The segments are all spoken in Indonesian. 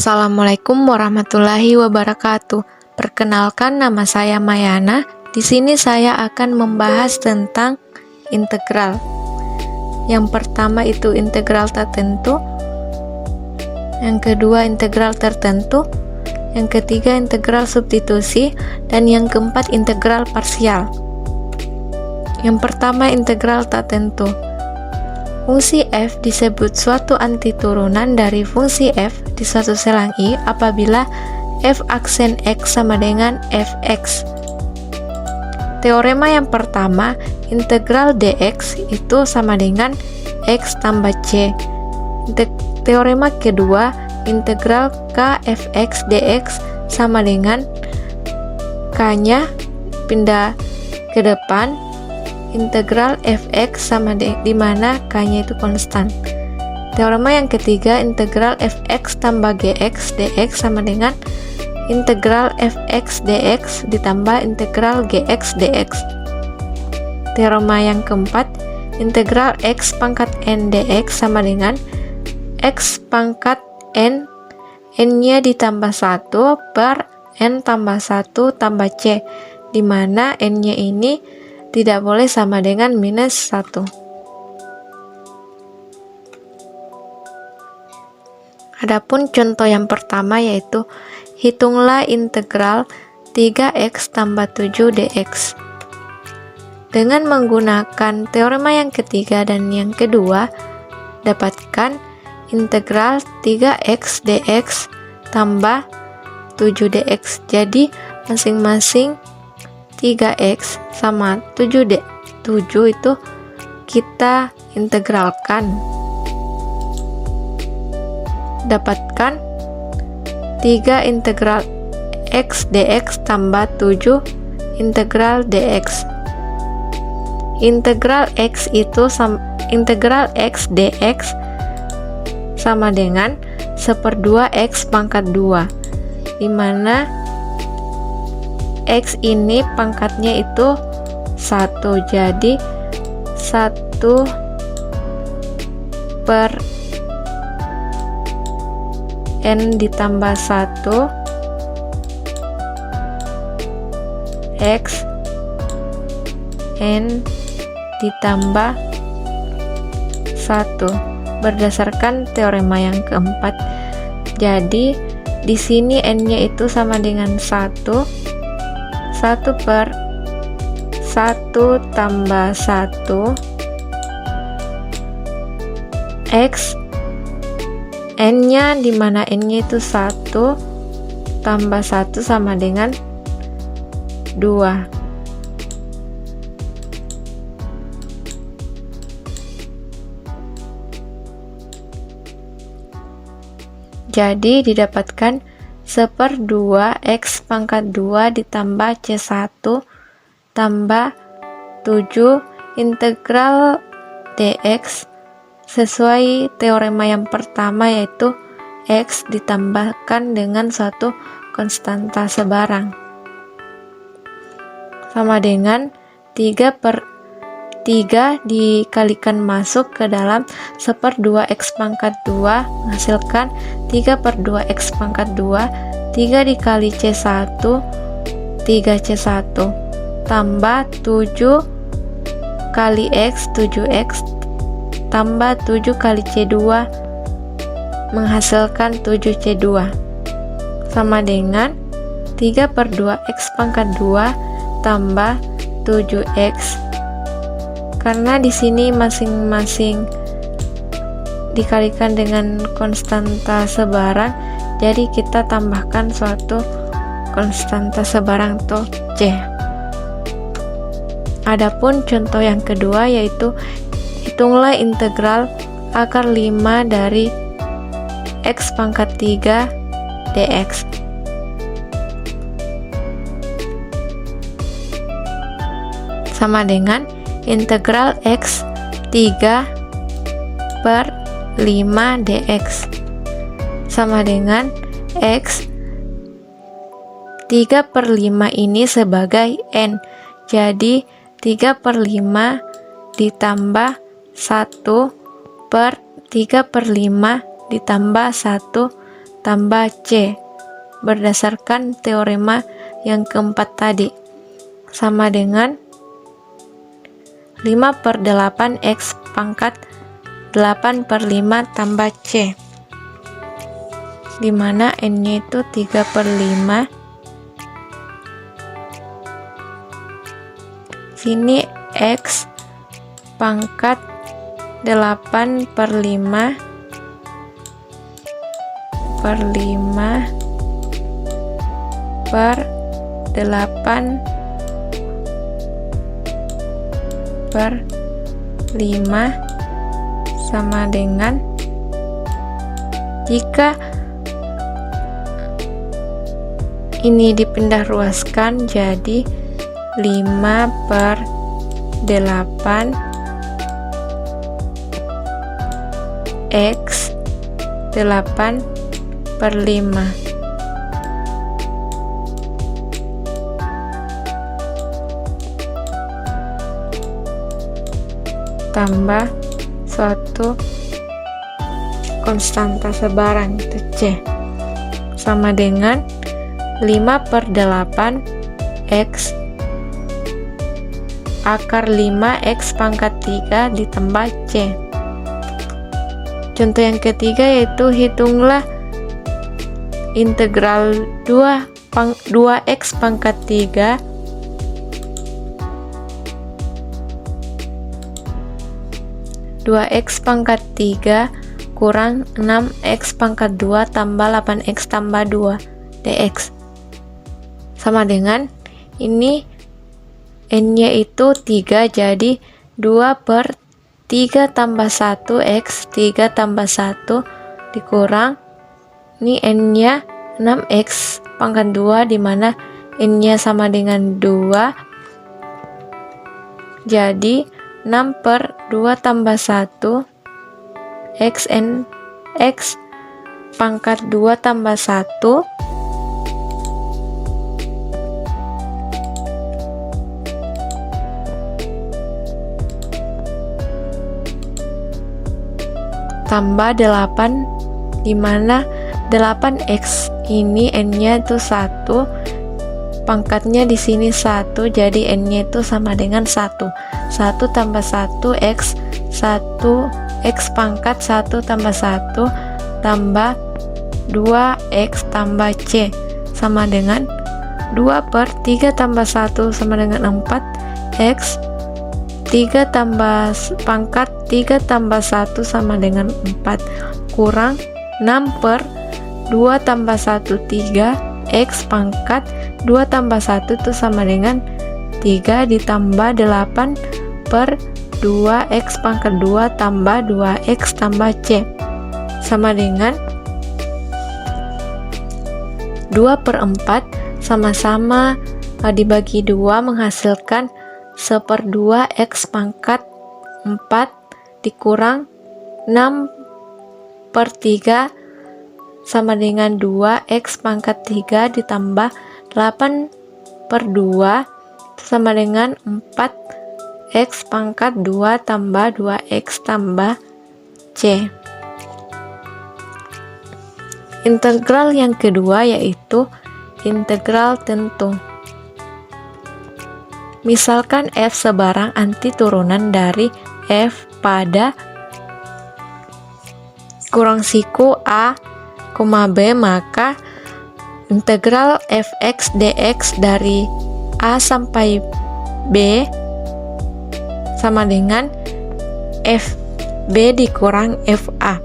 Assalamualaikum warahmatullahi wabarakatuh. Perkenalkan, nama saya Mayana. Di sini saya akan membahas tentang integral. Yang pertama itu integral tertentu, yang kedua integral tertentu, yang ketiga integral substitusi, dan yang keempat integral parsial. Yang pertama integral tertentu. Fungsi f disebut suatu antiturunan dari fungsi f di suatu selang i apabila f aksen x sama dengan fx. Teorema yang pertama, integral dx itu sama dengan x tambah c. Teorema kedua, integral k fx dx sama dengan k-nya pindah ke depan, integral fx sama di mana k-nya itu konstan. Teorema yang ketiga, integral fx tambah gx dx sama dengan integral fx dx ditambah integral gx dx. Teorema yang keempat, integral x pangkat n dx sama dengan x pangkat n, n-nya ditambah 1 per n tambah 1 tambah c, di mana n-nya ini tidak boleh sama dengan minus 1. Adapun contoh yang pertama yaitu hitunglah integral 3x tambah 7 dx. Dengan menggunakan teorema yang ketiga dan yang kedua, dapatkan integral 3x dx tambah 7 dx. Jadi masing-masing 3x sama 7 itu kita integralkan. Dapatkan 3 integral x dx tambah 7 integral dx. Integral x integral x dx sama dengan 1/2 x pangkat 2, di mana x ini pangkatnya itu 1, jadi 1 per n ditambah 1 x n ditambah 1 berdasarkan teorema yang keempat. Jadi di sini n-nya itu sama dengan 1 per 1 tambah 1 x n-nya, dimana n-nya itu 1 tambah 1 sama dengan 2. Jadi didapatkan 1/2 x pangkat 2 ditambah c1 tambah 7 integral dx sesuai teorema yang pertama, yaitu x ditambahkan dengan suatu konstanta sebarang sama dengan 3 dikalikan masuk ke dalam 1/2 x pangkat 2 menghasilkan 3/2 x pangkat 2, 3 dikali c1 3c1 tambah 7 kali x 7x tambah 7 kali c2 menghasilkan 7c2 sama dengan 3/2 x pangkat 2 tambah 7x. Karena di sini masing-masing dikalikan dengan konstanta sebarang, jadi kita tambahkan suatu konstanta sebarang atau c. Adapun contoh yang kedua yaitu hitunglah integral akar 5 dari x pangkat 3 dx. Sama dengan integral x 3 per 5 dx sama dengan x 3/5 ini sebagai n, jadi 3/5 ditambah 1 per 3/5 ditambah 1 tambah C berdasarkan teorema yang keempat tadi, sama dengan 5/8 X pangkat 8/5 tambah C, dimana N-nya itu 3/5. Sini X pangkat 8/5 per 5 per 8 per 5 sama dengan, jika ini dipindah ruaskan jadi 5/8 X 8/5 tambah suatu konstanta sebarang itu C, sama dengan 5/8 X akar 5 X pangkat 3 ditambah C. Contoh yang ketiga yaitu hitunglah integral 2x pangkat 3 2x pangkat 3 kurang 6x pangkat 2 tambah 8x tambah 2 dx, sama dengan ini n-nya itu 3, jadi 2/3 tambah 1 X 3 tambah 1 dikurang ini n-nya 6x pangkat 2, dimana n-nya sama dengan 2, jadi 6/2 tambah 1 X pangkat 2 tambah 1 tambah 8, dimana 8x ini n-nya itu 1, pangkatnya di sini 1, jadi n-nya itu sama dengan 1 tambah 1 X 1 X pangkat 1 tambah 1 tambah 2X tambah C sama dengan 2/3 tambah 1 sama dengan 4 X 3 tambah pangkat 3 tambah 1 sama dengan 4 kurang 6/2 tambah 1 3 X pangkat 2 tambah 1 itu sama dengan 3 ditambah 8/2 X pangkat 2 tambah 2X tambah C sama dengan 2/4 sama-sama dibagi 2 menghasilkan 1/2 X pangkat 4 dikurang 6/3 sama dengan 2 X pangkat 3 ditambah 8/2 sama dengan 4 X pangkat 2 tambah 2X tambah C. Integral yang kedua yaitu integral tentu. Misalkan F sebarang antiturunan dari F pada kurang siku A, B, maka integral fx dx dari A sampai B sama dengan FB dikurang FA.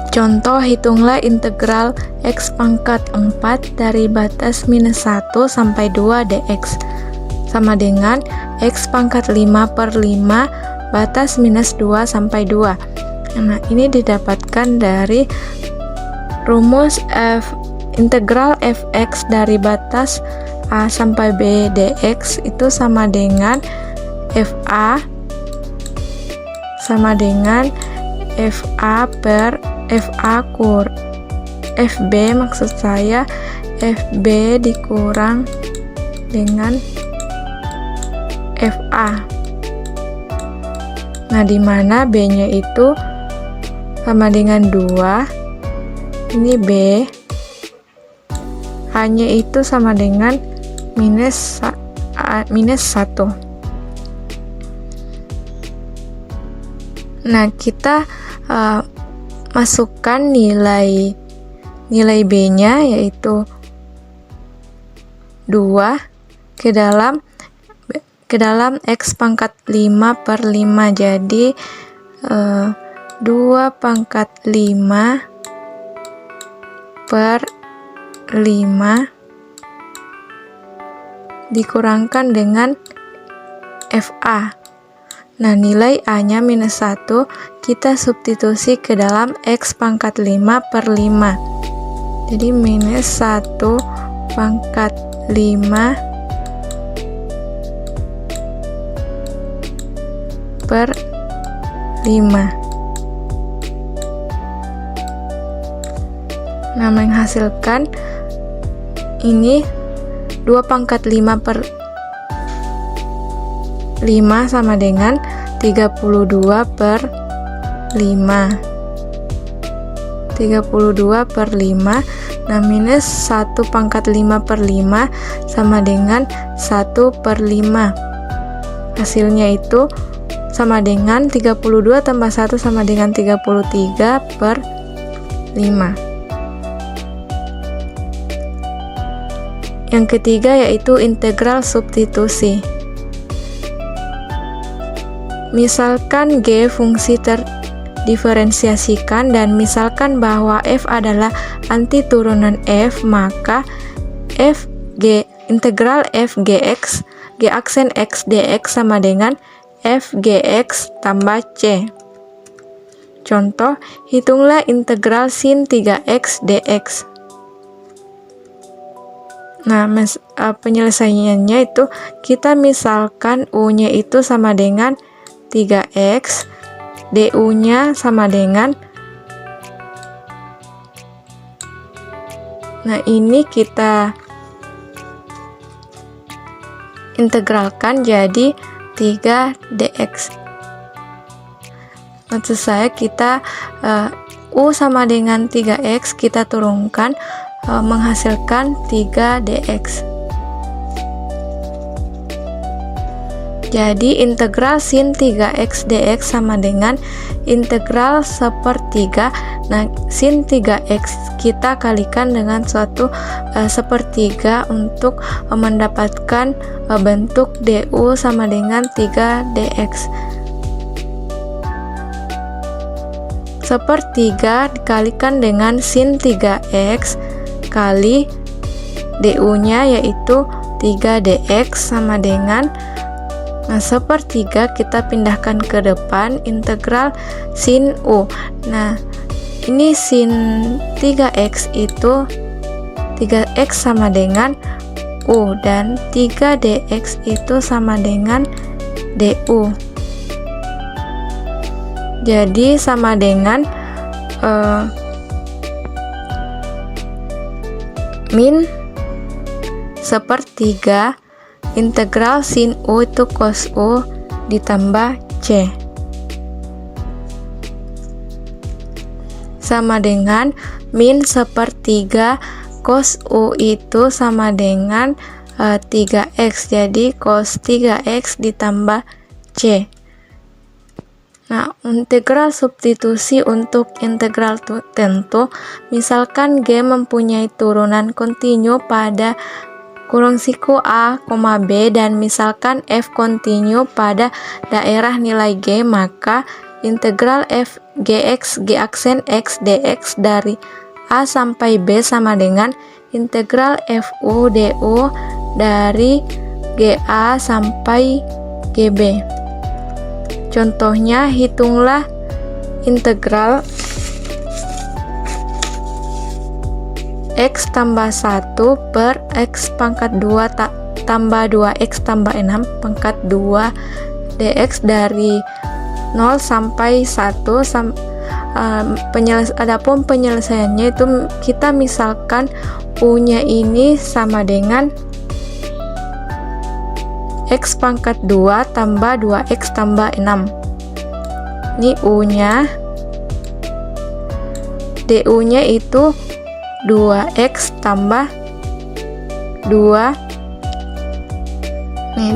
Contoh hitunglah integral x pangkat 4 dari batas minus 1 sampai 2 dx sama dengan x pangkat 5/5 batas minus 2 sampai 2. Nah, ini didapatkan dari rumus integral fx dari batas A sampai B dx itu sama dengan fa sama dengan fa per fa fb, maksud saya fb dikurang dengan fa. Nah, di mana B-nya itu sama dengan 2. Ini B. A-nya itu sama dengan minus 1. Nah, kita masukkan nilai B-nya yaitu 2 ke dalam X pangkat 5 per 5. Jadi 2 pangkat 5 per 5 dikurangkan dengan FA. Nah, nilai A-nya minus 1 kita substitusi ke dalam X pangkat 5 per 5. Jadi minus 1 pangkat 5 per 5. Nah, menghasilkan ini 2 pangkat 5 per 5 sama dengan 32 per 5. 32 per 5. Nah, minus 1 pangkat 5 per 5 sama dengan 1 per 5. Hasilnya itu sama dengan 32 tambah 1 sama dengan 33 per 5. Yang ketiga yaitu integral substitusi. Misalkan G fungsi terdiferensiasikan dan misalkan bahwa F adalah anti turunan F, maka integral f gx G aksen x dx sama dengan f gx tambah c. Contoh, hitunglah integral sin 3x dx. Nah, penyelesaiannya itu kita misalkan U-nya itu sama dengan 3x, du-nya sama dengan, nah ini kita integralkan jadi 3 dx. Maksud saya kita U sama dengan 3x kita turunkan menghasilkan 3 dx. Jadi integral sin 3x dx sama dengan integral sepertiga. Nah, sin 3x kita kalikan dengan suatu sepertiga untuk mendapatkan bentuk du sama dengan 3 dx. Sepertiga dikalikan dengan sin 3x kali du-nya yaitu 3 dx sama dengan, nah sepertiga kita pindahkan ke depan, integral sin u. Nah ini sin 3x itu 3x sama dengan u dan 3 dx itu sama dengan du. Jadi sama dengan min sepertiga integral sin u itu cos u ditambah c sama dengan min sepertiga cos u itu sama dengan 3x, jadi cos 3x ditambah c. Nah, integral substitusi untuk integral tentu, misalkan G mempunyai turunan kontinu pada kurung siku A, B dan misalkan F kontinu pada daerah nilai G, maka integral f gx G aksen x dx dari A sampai B sama dengan integral fu du dari GA sampai GB. Contohnya, hitunglah integral x tambah 1 per x pangkat 2 tambah 2x tambah 6 pangkat 2 dx dari 0 sampai 1. Adapun penyelesaiannya itu kita misalkan U-nya ini sama dengan x pangkat 2 tambah 2x tambah 6. Ini U-nya. DU-nya itu 2x tambah 2. Nih,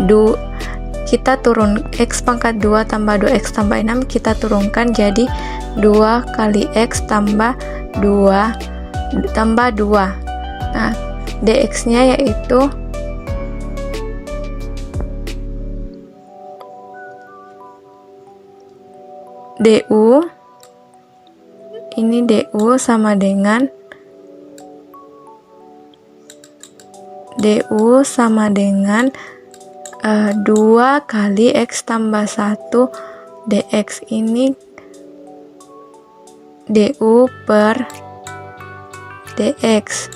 kita turun x pangkat 2 tambah 2x tambah 6, kita turunkan jadi 2 kali x tambah 2 tambah 2. Nah, dx-nya yaitu du, ini du sama dengan 2 kali x tambah 1 dx. Ini du per dx.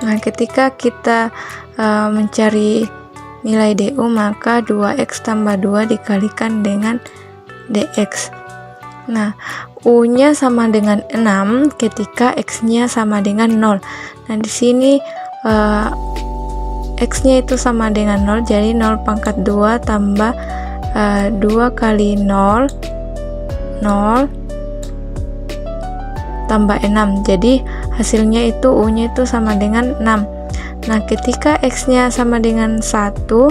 Nah, ketika kita mencari nilai du, maka 2x tambah 2 dikalikan dengan dx. Nah, u-nya sama dengan 6 ketika x-nya sama dengan 0. Nah, di sini x-nya itu sama dengan 0, jadi 0 pangkat 2 tambah 2 kali 0 tambah 6, jadi hasilnya itu u-nya itu sama dengan 6. Nah, ketika x-nya sama dengan 1,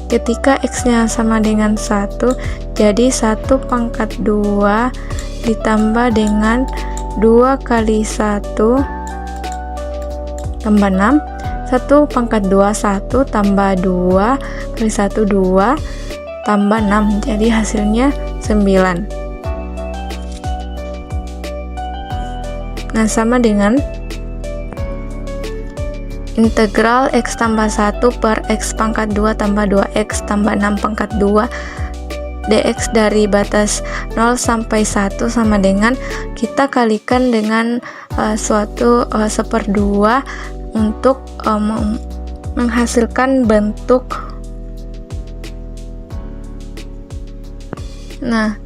ketika x-nya sama dengan 1, jadi 1 pangkat 2 ditambah dengan 2 kali 1 tambah 6, 1 pangkat 2 1 tambah 2 kali 1 2 tambah 6, jadi hasilnya 9. Nah, sama dengan integral x tambah 1 per x pangkat 2 tambah 2x tambah 6 pangkat 2 dx dari batas 0 sampai 1 sama dengan kita kalikan dengan suatu 1/2 untuk menghasilkan bentuk. Nah,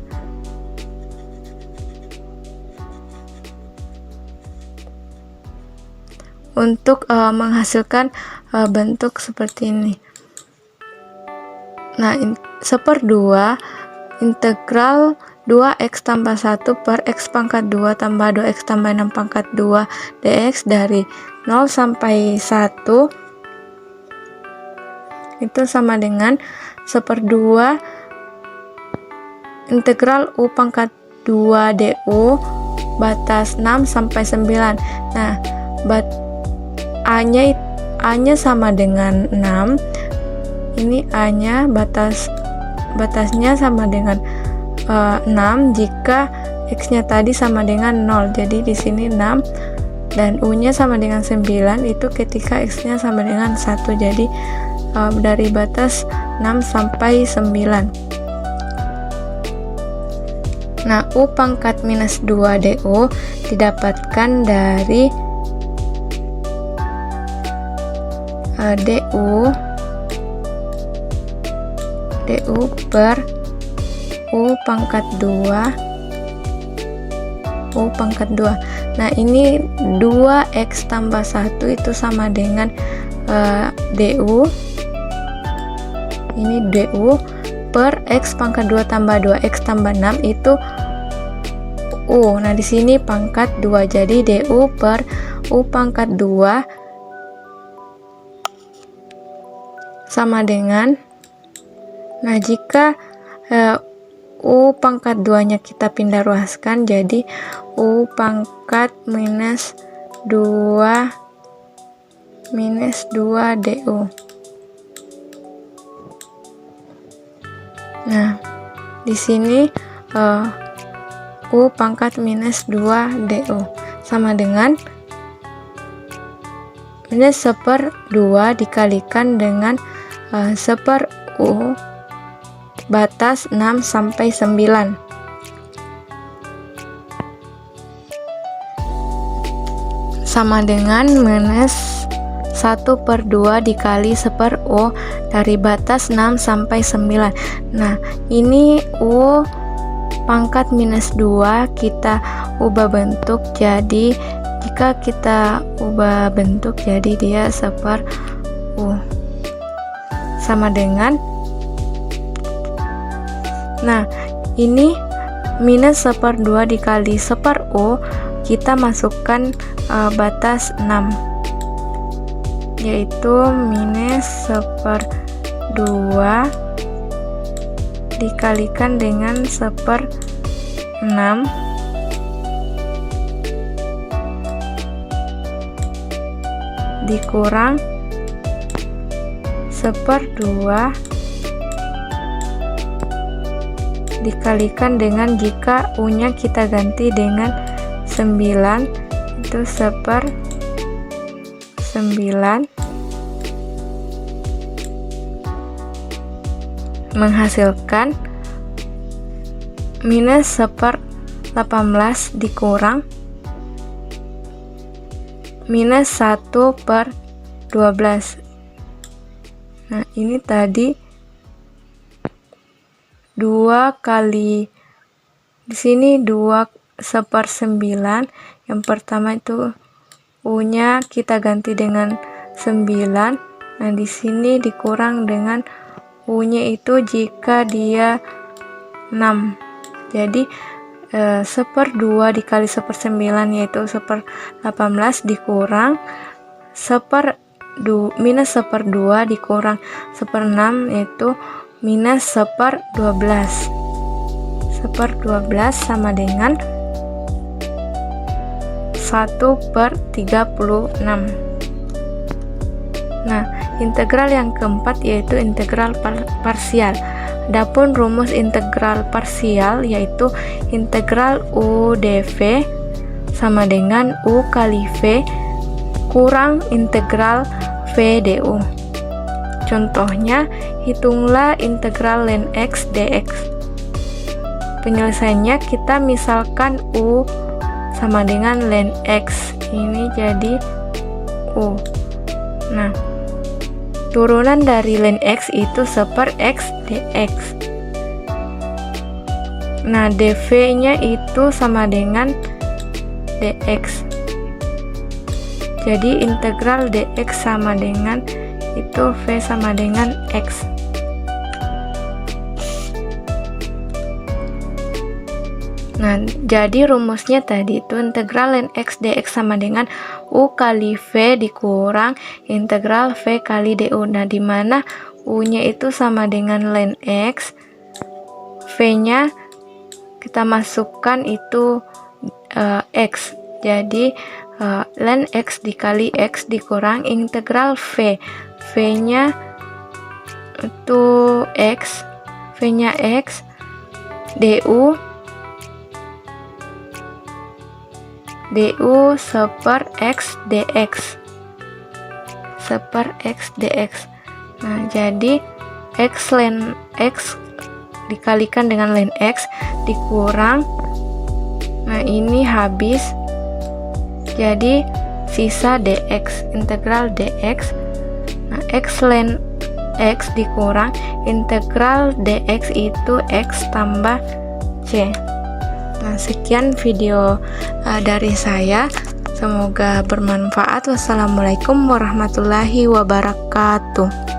untuk menghasilkan bentuk seperti ini. Nah, 1/2 integral 2x tambah 1 per x pangkat 2 tambah 2x tambah 6 pangkat 2 dx dari 0 sampai 1 itu sama dengan 1/2 integral u pangkat 2 du batas 6 sampai 9. Nah, A-nya sama dengan 6. Ini A-nya batasnya sama dengan 6 jika x-nya tadi sama dengan 0. Jadi di sini 6 dan u-nya sama dengan 9 itu ketika x-nya sama dengan 1. Jadi dari batas 6 sampai 9. Nah, u pangkat minus 2 du didapatkan dari du per u pangkat 2 Nah, ini 2x tambah 1 itu sama dengan du, ini du per x pangkat 2 tambah 2x tambah 6 itu u. Nah, di sini pangkat 2, jadi du per u pangkat 2 sama dengan, nah jika u pangkat 2 nya kita pindah ruaskan jadi u pangkat minus 2 du. Nah, di sini u pangkat minus 2 du sama dengan minus 1/2 dikalikan dengan 1/u batas 6 sampai 9. Sama dengan minus 1/2 dikali 1/u dari batas 6 sampai 9. Nah, ini u pangkat minus 2 kita ubah bentuk jadi jika kita ubah bentuk jadi dia seper U sama dengan, nah ini minus seper 2 dikali seper U, kita masukkan batas 6, yaitu minus seper 2 dikalikan dengan seper 6 dikurang seper 2 dikalikan dengan, jika U nya kita ganti dengan 9, itu seper 9, menghasilkan minus seper 18 dikurang minus 1/12. Nah ini tadi 2 kali, di sini 2 seper 9, yang pertama itu U nya kita ganti dengan 9, nah di sini dikurang dengan U nya itu jika dia 6, jadi seper 2 dikali seper 9 yaitu seper 18 dikurang minus seper 2 dikurang seper 6 yaitu minus seper 12. Seper 12 sama dengan 1/36. Nah, integral yang keempat yaitu integral parsial. Adapun rumus integral parsial yaitu integral U dv sama dengan U kali V kurang integral V du. Contohnya, hitunglah integral ln x dx. Penyelesaiannya kita misalkan U sama dengan ln x, ini jadi U. Nah, turunan dari ln x itu seper x dx. Nah, dv nya itu sama dengan dx. Jadi integral dx sama dengan itu V sama dengan X. Nah, jadi rumusnya tadi itu integral ln X dx sama dengan U kali V dikurang integral V kali du. Nah, dimana U nya itu sama dengan ln X, V nya kita masukkan itu X. Jadi ln X dikali X dikurang integral V. V nya itu X, V nya X, du seper X dx. Seper X dx. Nah, jadi X ln X dikalikan dengan ln X dikurang, nah ini habis, jadi sisa dx, integral dx. Nah, X ln X dikurang integral dx itu X tambah C. Nah, sekian video dari saya, semoga bermanfaat. Wassalamualaikum warahmatullahi wabarakatuh.